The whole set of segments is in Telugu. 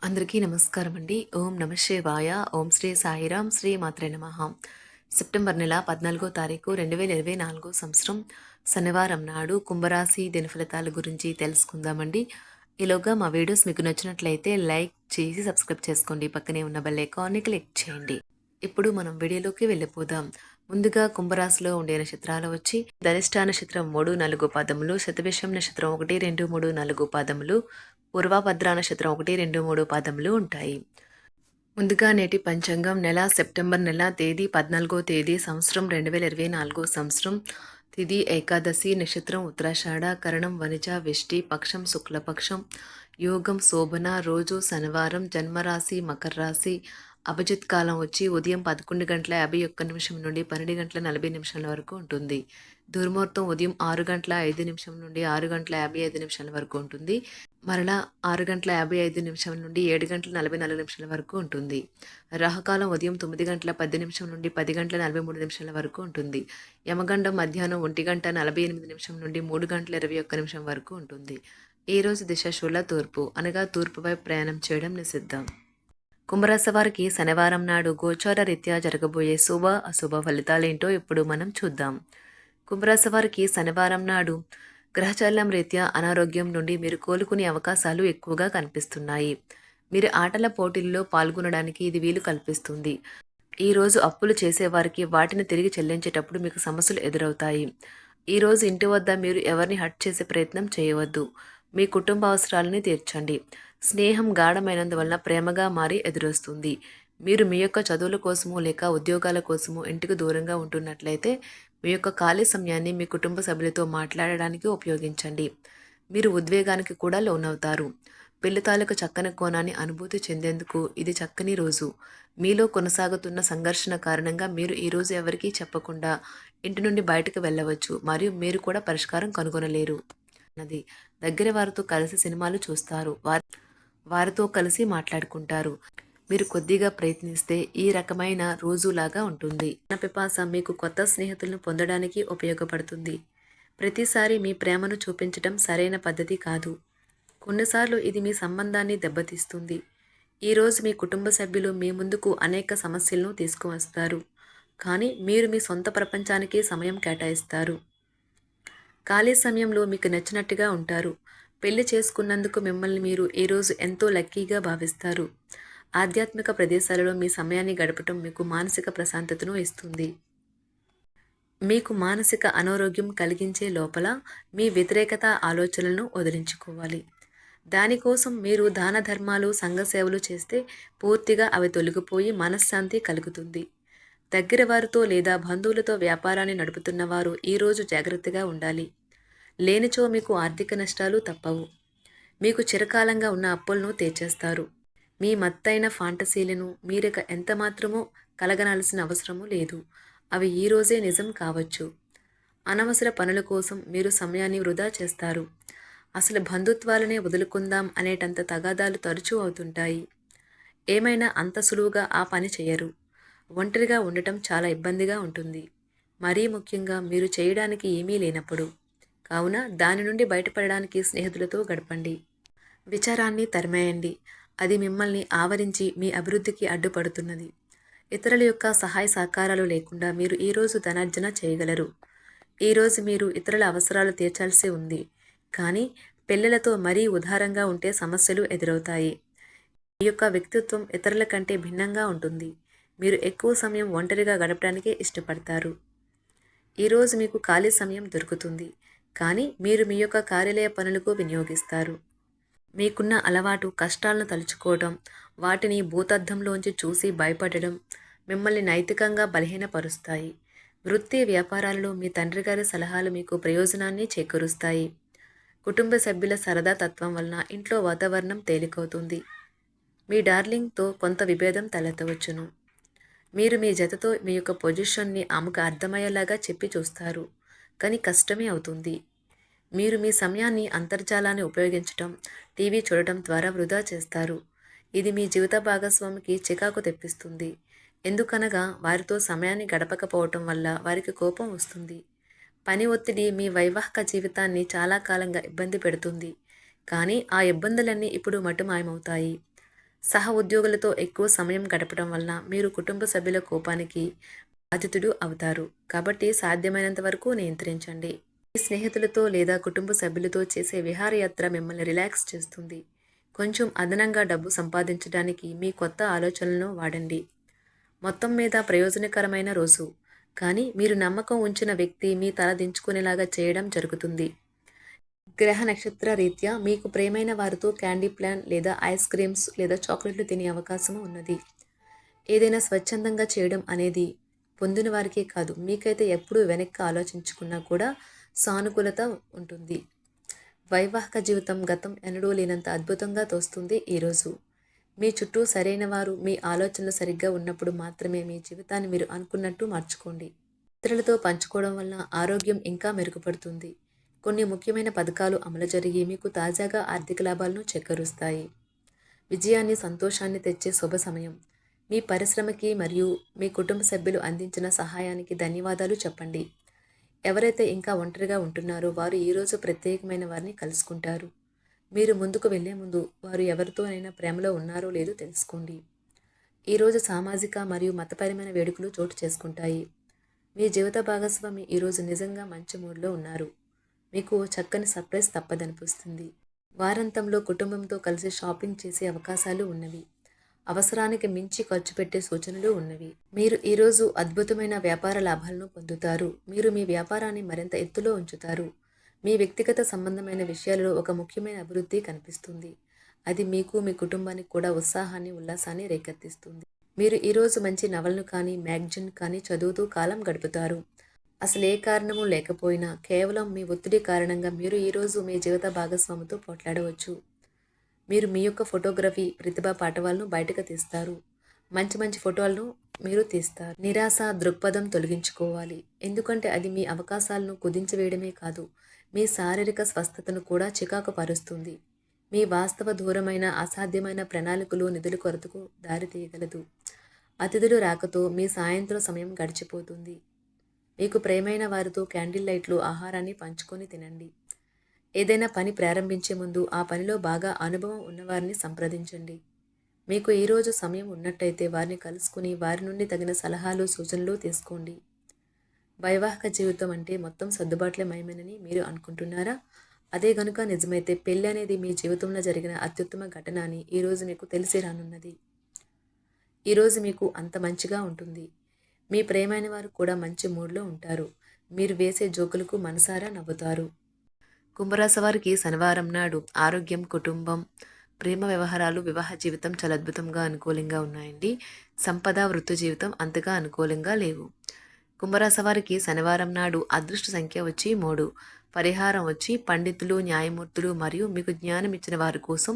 అందరికీ నమస్కారం అండి. ఓం నమ శివాయ. ఓం శ్రీ సాయిరాం. శ్రీ మాత్రే నమః. సెప్టెంబర్ నెల 14వ తారీఖు 2024 సంవత్సరం శనివారం నాడు కుంభరాశి దినఫలితాల గురించి తెలుసుకుందామండి. ఈలోగా మా వీడియోస్ మీకు నచ్చినట్లయితే లైక్ చేసి సబ్స్క్రైబ్ చేసుకోండి. పక్కనే ఉన్న బెల్ ఐకాన్ని క్లిక్ చేయండి. ఇప్పుడు మనం వీడియోలోకి వెళ్ళిపోదాం. ముందుగా కుంభరాశిలో ఉండే నక్షత్రాలు వచ్చి ధనిష్ట నక్షత్రం 3, 4 పాదములు, శతభిషం నక్షత్రం 1, 2, 3, 4 పాదములు, పూర్వభద్ర నక్షత్రం 1, 2, 3 పాదములు ఉంటాయి. ముందుగా నేటి పంచాంగం నెల సెప్టెంబర్ నెల తేదీ 14వ తేదీ సంవత్సరం 2024 సంవత్సరం తిథి ఏకాదశి నక్షత్రం ఉత్తరాషాఢ కరణం వనిజ విష్టి పక్షం శుక్లపక్షం యోగం శోభన రోజు శనివారం జన్మరాశి మకర రాశి అభిజిత్ కాలం వచ్చి ఉదయం 11 గంటల 51 నిమిషం నుండి 12 గంటల 40 నిమిషాల వరకు ఉంటుంది. దుర్ముహూర్తం ఉదయం 6 గంటల 5 నిమిషం నుండి 6 గంటల 55 నిమిషాల వరకు ఉంటుంది. మరలా 6 గంటల 55 నిమిషాల నుండి 7 గంటల 44 నిమిషాల వరకు ఉంటుంది. రాహుకాలం ఉదయం 9 గంటల 10 నిమిషం నుండి 10 గంటల 43 నిమిషాల వరకు ఉంటుంది. యమగండం మధ్యాహ్నం 1 గంట 48 నిమిషం నుండి 3 గంటల 21 నిమిషం వరకు ఉంటుంది. ఈ రోజు దిశ శూల తూర్పు అనగా తూర్పు వైపు ప్రయాణం చేయడం నిషిద్ధం. కుంభరాశి వారికి శనివారం నాడు గోచార రీత్యా జరగబోయే శుభ అశుభ ఫలితాలేంటో ఇప్పుడు మనం చూద్దాం. కుంభరాశి వారికి శనివారం నాడు గ్రహచలనం రీత్యా అనారోగ్యం నుండి మీరు కోలుకునే అవకాశాలు ఎక్కువగా కనిపిస్తున్నాయి. మీరు ఆటల పోటీల్లో పాల్గొనడానికి ఇది వీలు కల్పిస్తుంది. ఈ రోజు అప్పులు చేసేవారికి వాటిని తిరిగి చెల్లించేటప్పుడు మీకు సమస్యలు ఎదురవుతాయి. ఈ రోజు ఇంటి వద్ద మీరు ఎవరిని హర్ట్ చేసే ప్రయత్నం చేయవద్దు. మీ కుటుంబ అవసరాలని తీర్చండి. స్నేహం గాఢమైనందువలన ప్రేమగా మారి ఎదురొస్తుంది. మీరు మీ యొక్క చదువుల కోసము లేక ఉద్యోగాల కోసము ఇంటికి దూరంగా ఉంటున్నట్లయితే మీ యొక్క ఖాళీ సమయాన్ని మీ కుటుంబ సభ్యులతో మాట్లాడడానికి ఉపయోగించండి. మీరు ఉద్వేగానికి కూడా లోనవుతారు. పెళ్లి తాలూకు చక్కని కోణాన్ని అనుభూతి చెందేందుకు ఇది చక్కని రోజు. మీలో కొనసాగుతున్న సంఘర్షణ కారణంగా మీరు ఈ రోజు ఎవరికీ చెప్పకుండా ఇంటి నుండి బయటకు వెళ్ళవచ్చు మరియు మీరు కూడా పరిష్కారం కనుగొనలేరు. అన్నది దగ్గర వారితో కలిసి సినిమాలు చూస్తారు. వారితో కలిసి మాట్లాడుకుంటారు. మీరు కొద్దిగా ప్రయత్నిస్తే ఈ రకమైన రోజులాగా ఉంటుంది. పిపాస మీకు కొత్త స్నేహితులను పొందడానికి ఉపయోగపడుతుంది. ప్రతిసారి మీ ప్రేమను చూపించడం సరైన పద్ధతి కాదు. కొన్నిసార్లు ఇది మీ సంబంధాన్ని దెబ్బతీస్తుంది. ఈరోజు మీ కుటుంబ సభ్యులు మీ ముందుకు అనేక సమస్యలను తీసుకువస్తారు, కానీ మీరు మీ సొంత ప్రపంచానికి సమయం కేటాయిస్తారు. ఖాళీ సమయంలో మీకు నచ్చినట్టుగా ఉంటారు. పెళ్లి చేసుకున్నందుకు మిమ్మల్ని మీరు ఈరోజు ఎంతో లక్కీగా భావిస్తారు. ఆధ్యాత్మిక ప్రదేశాలలో మీ సమయాన్ని గడపటం మీకు మానసిక ప్రశాంతతను ఇస్తుంది. మీకు మానసిక అనారోగ్యం కలిగించే లోపల మీ వ్యతిరేకత ఆలోచనలను వదిలించుకోవాలి. దానికోసం మీరు దాన ధర్మాలు సంఘ సేవలు చేస్తే పూర్తిగా అవి తొలగిపోయి మనశ్శాంతి కలుగుతుంది. దగ్గర వారితో లేదా బంధువులతో వ్యాపారాన్ని నడుపుతున్న వారు ఈరోజు జాగ్రత్తగా ఉండాలి. లేనిచో మీకు ఆర్థిక నష్టాలు తప్పవు. మీకు చిరకాలంగా ఉన్న అప్పులను తీర్చేస్తారు. మీ మత్తైన ఫాంటసీలను మీరిక ఎంతమాత్రమూ కలగనాల్సిన అవసరమూ లేదు. అవి ఈరోజే నిజం కావచ్చు. అనవసర పనుల కోసం మీరు సమయాన్ని వృధా చేస్తారు. అసలు బంధుత్వాలనే వదులుకుందాం అనేటంత తగాదాలు తరచూ అవుతుంటాయి. ఏమైనా అంత సులువుగా ఆ పని చేయరు. ఒంటరిగా ఉండటం చాలా ఇబ్బందిగా ఉంటుంది, మరీ ముఖ్యంగా మీరు చేయడానికి ఏమీ లేనప్పుడు. కావున దాని నుండి బయటపడడానికి స్నేహితులతో గడపండి. విచారాన్ని తరిమేయండి. అది మిమ్మల్ని ఆవరించి మీ అభివృద్ధికి అడ్డుపడుతున్నది. ఇతరుల యొక్క సహాయ సహకారాలు లేకుండా మీరు ఈరోజు ధనార్జన చేయగలరు. ఈరోజు మీరు ఇతరుల అవసరాలు తీర్చాల్సి ఉంది, కానీ పిల్లలతో మరీ ఉదారంగా ఉంటే సమస్యలు ఎదురవుతాయి. మీ యొక్క వ్యక్తిత్వం ఇతరుల కంటే భిన్నంగా ఉంటుంది. మీరు ఎక్కువ సమయం ఒంటరిగా గడపడానికే ఇష్టపడతారు. ఈరోజు మీకు ఖాళీ సమయం దొరుకుతుంది, కానీ మీరు మీ యొక్క కార్యాలయ పనులకు వినియోగిస్తారు. మీకున్న అలవాటు కష్టాలను తలుచుకోవడం, వాటిని భూతద్దంలోంచి చూసి భయపడడం మిమ్మల్ని నైతికంగా బలహీనపరుస్తాయి. వృత్తి వ్యాపారాలలో మీ తండ్రి గారి సలహాలు మీకు ప్రయోజనాన్ని చేకూరుస్తాయి. కుటుంబ సభ్యుల సరదా తత్వం వలన ఇంట్లో వాతావరణం తేలికవుతుంది. మీ డార్లింగ్తో కొంత విభేదం తలెత్తవచ్చును. మీరు మీ జతతో మీ యొక్క పొజిషన్ని ఆమెకు అర్థమయ్యేలాగా చెప్పి చూస్తారు, కానీ కష్టమే అవుతుంది. మీరు మీ సమయాన్ని అంతర్జాలాన్ని ఉపయోగించటం, టీవీ చూడటం ద్వారా వృధా చేస్తారు. ఇది మీ జీవిత భాగస్వామికి చికాకు తెప్పిస్తుంది. ఎందుకనగా వారితో సమయాన్ని గడపకపోవటం వల్ల వారికి కోపం వస్తుంది. పని ఒత్తిడి మీ వైవాహిక జీవితాన్ని చాలా కాలంగా ఇబ్బంది పెడుతుంది, కానీ ఆ ఇబ్బందులన్నీ ఇప్పుడు మటుమాయమవుతాయి. సహ ఉద్యోగులతో ఎక్కువ సమయం గడపడం వలన మీరు కుటుంబ సభ్యుల కోపానికి బాధితుడు అవుతారు. కాబట్టి సాధ్యమైనంత వరకు నియంత్రించండి. మీ స్నేహితులతో లేదా కుటుంబ సభ్యులతో చేసే విహారయాత్ర మిమ్మల్ని రిలాక్స్ చేస్తుంది. కొంచెం అదనంగా డబ్బు సంపాదించడానికి మీ కొత్త ఆలోచనలను వాడండి. మొత్తం మీద ప్రయోజనకరమైన రోజు. కానీ మీరు నమ్మకం ఉంచిన వ్యక్తి మీ తల దించుకునేలాగా చేయడం జరుగుతుంది. గ్రహ నక్షత్ర రీత్యా మీకు ప్రియమైన వారితో క్యాండీ ప్లాన్ లేదా ఐస్ క్రీమ్స్ లేదా చాక్లెట్లు తినే అవకాశం ఉన్నది. ఏదైనా స్వచ్ఛందంగా చేయడం అనేది పొందిన వారికే కాదు, మీకైతే ఎప్పుడూ వెనక్కి ఆలోచించుకున్నా కూడా సానుకూలత ఉంటుంది. వైవాహిక జీవితం గతం ఎన్నడూ లేనంత అద్భుతంగా తోస్తుంది ఈరోజు. మీ చుట్టూ సరైన వారు, మీ ఆలోచనలు సరిగ్గా ఉన్నప్పుడు మాత్రమే మీ జీవితాన్ని మీరు అనుకున్నట్టు మార్చుకోండి. ఇతరులతో పంచుకోవడం వల్ల ఆరోగ్యం ఇంకా మెరుగుపడుతుంది. కొన్ని ముఖ్యమైన పథకాలు అమలు జరిగి మీకు తాజాగా ఆర్థిక లాభాలను చేకూరుస్తాయి. విజయాన్ని, సంతోషాన్ని తెచ్చే శుభ సమయం. మీ పరిశ్రమకి మరియు మీ కుటుంబ సభ్యులు అందించిన సహాయానికి ధన్యవాదాలు చెప్పండి. ఎవరైతే ఇంకా ఒంటరిగా ఉంటున్నారో వారు ఈరోజు ప్రత్యేకమైన వారిని కలుసుకుంటారు. మీరు ముందుకు వెళ్లే ముందు వారు ఎవరితోనైనా ప్రేమలో ఉన్నారో లేదో తెలుసుకోండి. ఈరోజు సామాజిక మరియు మతపరమైన వేడుకలు చోటు చేసుకుంటాయి. మీ జీవిత భాగస్వామి ఈరోజు నిజంగా మంచి మూడ్లో ఉన్నారు. మీకు చక్కని సర్ప్రైజ్ తప్పదనిపిస్తుంది. వారాంతంలో కుటుంబంతో కలిసి షాపింగ్ చేసే అవకాశాలు ఉన్నవి. అవసరానికి మించి ఖర్చు పెట్టే సూచనలు ఉన్నవి. మీరు ఈరోజు అద్భుతమైన వ్యాపార లాభాలను పొందుతారు. మీరు మీ వ్యాపారాన్ని మరింత ఎత్తులో ఉంచుతారు. మీ వ్యక్తిగత సంబంధమైన విషయాలలో ఒక ముఖ్యమైన అభివృద్ధి కనిపిస్తుంది. అది మీకు, మీ కుటుంబానికి కూడా ఉత్సాహాన్ని, ఉల్లాసాన్ని రేకెత్తిస్తుంది. మీరు ఈరోజు మంచి నవలను కానీ, మ్యాగజైన్ కానీ చదువుతూ కాలం గడుపుతారు. అసలు ఏ కారణము లేకపోయినా కేవలం మీ ఒత్తిడి కారణంగా మీరు ఈరోజు మీ జీవిత భాగస్వామితో పోట్లాడవచ్చు. మీరు మీ యొక్క ఫోటోగ్రఫీ ప్రతిభా పాఠవాలను బయటకు తీస్తారు. మంచి మంచి ఫోటోలను మీరు తీస్తారు. నిరాశ దృక్పథం తొలగించుకోవాలి. ఎందుకంటే అది మీ అవకాశాలను కుదించివేయడమే కాదు, మీ శారీరక స్వస్థతను కూడా చికాకు పరుస్తుంది. మీ వాస్తవ దూరమైన అసాధ్యమైన ప్రణాళికలు నిధుల కొరతకు దారితీయగలదు. అతిథులు రాకతో మీ సాయంత్రం సమయం గడిచిపోతుంది. మీకు ప్రియమైన వారితో క్యాండిల్ లైట్లు, ఆహారాన్ని పంచుకొని తినండి. ఏదైనా పని ప్రారంభించే ముందు ఆ పనిలో బాగా అనుభవం ఉన్నవారిని సంప్రదించండి. మీకు ఈరోజు సమయం ఉన్నట్టయితే వారిని కలుసుకుని వారి నుండి తగిన సలహాలు, సూచనలు తీసుకోండి. వైవాహిక జీవితం అంటే మొత్తం సర్దుబాట్లే మయమేనని మీరు అనుకుంటున్నారా? అదే గనుక నిజమైతే పెళ్ళి అనేది మీ జీవితంలో జరిగిన అత్యుత్తమ ఘటన అని ఈరోజు మీకు తెలిసి రానున్నది. ఈరోజు మీకు అంత మంచిగా ఉంటుంది. మీ ప్రియమైన వారు కూడా మంచి మూడ్లో ఉంటారు. మీరు వేసే జోకులకు మనసారా నవ్వుతారు. కుంభరాశి వారికి శనివారం నాడు ఆరోగ్యం, కుటుంబం, ప్రేమ వ్యవహారాలు, వివాహ జీవితం చాలా అద్భుతంగా అనుకూలంగా ఉన్నాయండి. సంపద, వృత్తి జీవితం అంతగా అనుకూలంగా లేవు. కుంభరాశి వారికి శనివారం నాడు అదృష్ట సంఖ్య వచ్చి 3. పరిహారం వచ్చి పండితులు, న్యాయమూర్తులు మరియు మీకు జ్ఞానం ఇచ్చిన వారి కోసం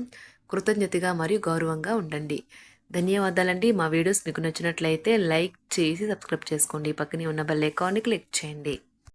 కృతజ్ఞతగా మరియు గౌరవంగా ఉండండి. ధన్యవాదాలండి. మా వీడియోస్ మీకు నచ్చినట్లయితే లైక్ చేసి సబ్స్క్రైబ్ చేసుకోండి. పక్కనే ఉన్న బెల్ ఐకాన్ని క్లిక్ చేయండి.